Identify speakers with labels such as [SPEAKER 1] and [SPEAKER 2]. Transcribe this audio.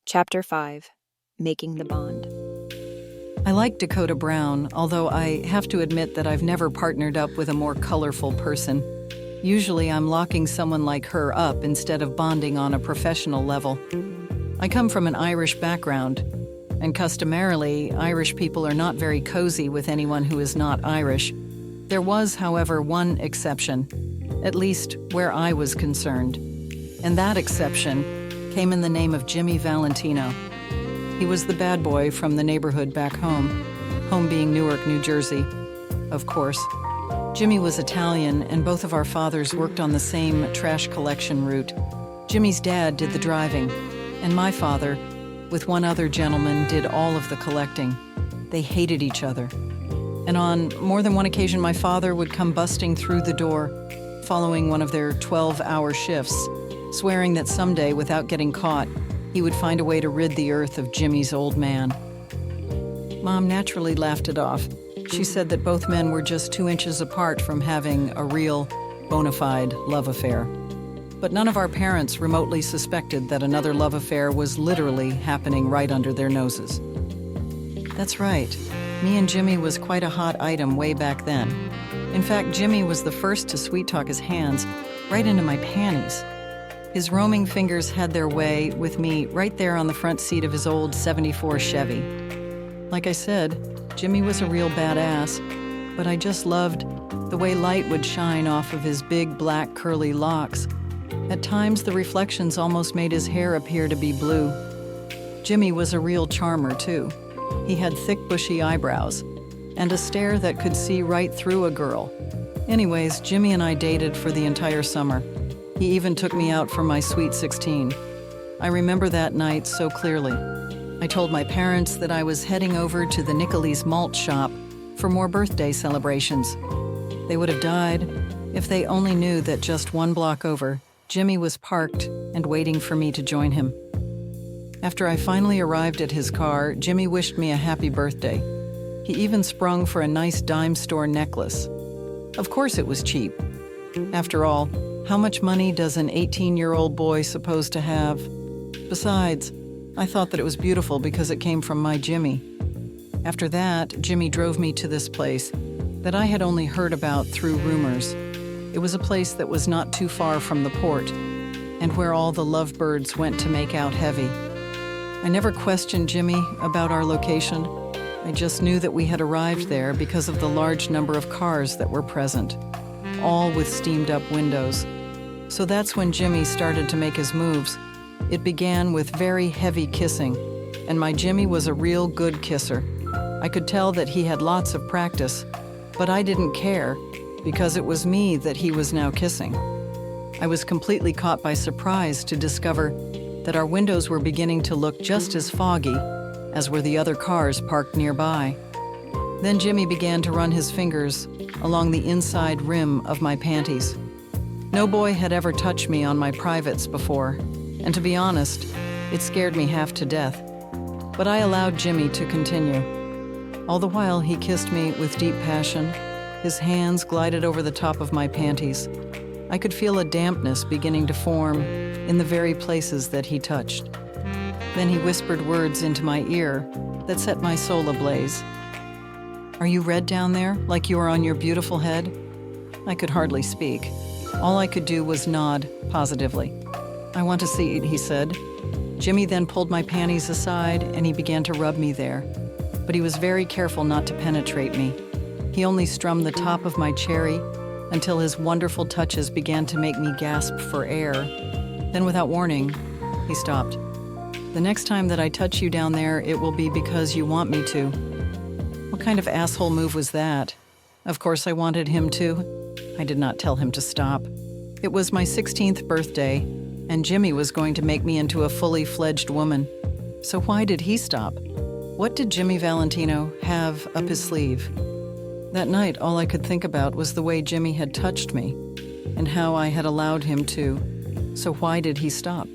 [SPEAKER 1] Chapter 5. Making the Bond.
[SPEAKER 2] I like Dakota Brown, although I have to admit that I've never partnered up with a more colorful person. Usually I'm locking someone like her up instead of bonding on a professional level. I come from an Irish background, and customarily, Irish people are not very cozy with anyone who is not Irish. There was, however, one exception, at least where I was concerned. And that exception came in the name of Jimmy Valentino. He was the bad boy from the neighborhood back home being Newark, New Jersey, of course. Jimmy was Italian, and both of our fathers worked on the same trash collection route. Jimmy's dad did the driving, and my father, with one other gentleman, did all of the collecting. They hated each other. And on more than one occasion, my father would come busting through the door, following one of their 12-hour shifts, swearing that someday, without getting caught, he would find a way to rid the earth of Jimmy's old man. Mom naturally laughed it off. She said that both men were just 2 inches apart from having a real, bona fide love affair. But none of our parents remotely suspected that another love affair was literally happening right under their noses. That's right. Me and Jimmy was quite a hot item way back then. In fact, Jimmy was the first to sweet-talk his hands right into my panties. His roaming fingers had their way with me right there on the front seat of his old '74 Chevy. Like I said, Jimmy was a real badass, but I just loved the way light would shine off of his big black curly locks. At times, the reflections almost made his hair appear to be blue. Jimmy was a real charmer, too. He had thick, bushy eyebrows and a stare that could see right through a girl. Anyways, Jimmy and I dated for the entire summer. He even took me out for my Sweet 16. I remember that night so clearly. I told my parents that I was heading over to the Nicolese malt shop for more birthday celebrations. They would have died if they only knew that just one block over, Jimmy was parked and waiting for me to join him. After I finally arrived at his car, Jimmy wished me a happy birthday. He even sprung for a nice dime store necklace. Of course it was cheap. After all, how much money does an 18-year-old boy supposed to have? Besides, I thought that it was beautiful because it came from my Jimmy. After that, Jimmy drove me to this place that I had only heard about through rumors. It was a place that was not too far from the port, and where all the lovebirds went to make out heavy. I never questioned Jimmy about our location. I just knew that we had arrived there because of the large number of cars that were present, all with steamed-up windows. So that's when Jimmy started to make his moves. It began with very heavy kissing, and my Jimmy was a real good kisser. I could tell that he had lots of practice, but I didn't care because it was me that he was now kissing. I was completely caught by surprise to discover that our windows were beginning to look just as foggy as were the other cars parked nearby. Then Jimmy began to run his fingers along the inside rim of my panties. No boy had ever touched me on my privates before, and to be honest, it scared me half to death. But I allowed Jimmy to continue. All the while, he kissed me with deep passion. His hands glided over the top of my panties. I could feel a dampness beginning to form in the very places that he touched. Then he whispered words into my ear that set my soul ablaze. "Are you red down there, like you are on your beautiful head?" I could hardly speak. All I could do was nod positively. "I want to see it," he said. Jimmy then pulled my panties aside and he began to rub me there. But he was very careful not to penetrate me. He only strummed the top of my cherry until his wonderful touches began to make me gasp for air. Then without warning, he stopped. "The next time that I touch you down there, it will be because you want me to." What kind of asshole move was that? Of course I wanted him to. I did not tell him to stop. It was my 16th birthday, and Jimmy was going to make me into a fully fledged woman. So why did he stop? What did Jimmy Valentino have up his sleeve? That night, all I could think about was the way Jimmy had touched me and how I had allowed him to. So why did he stop?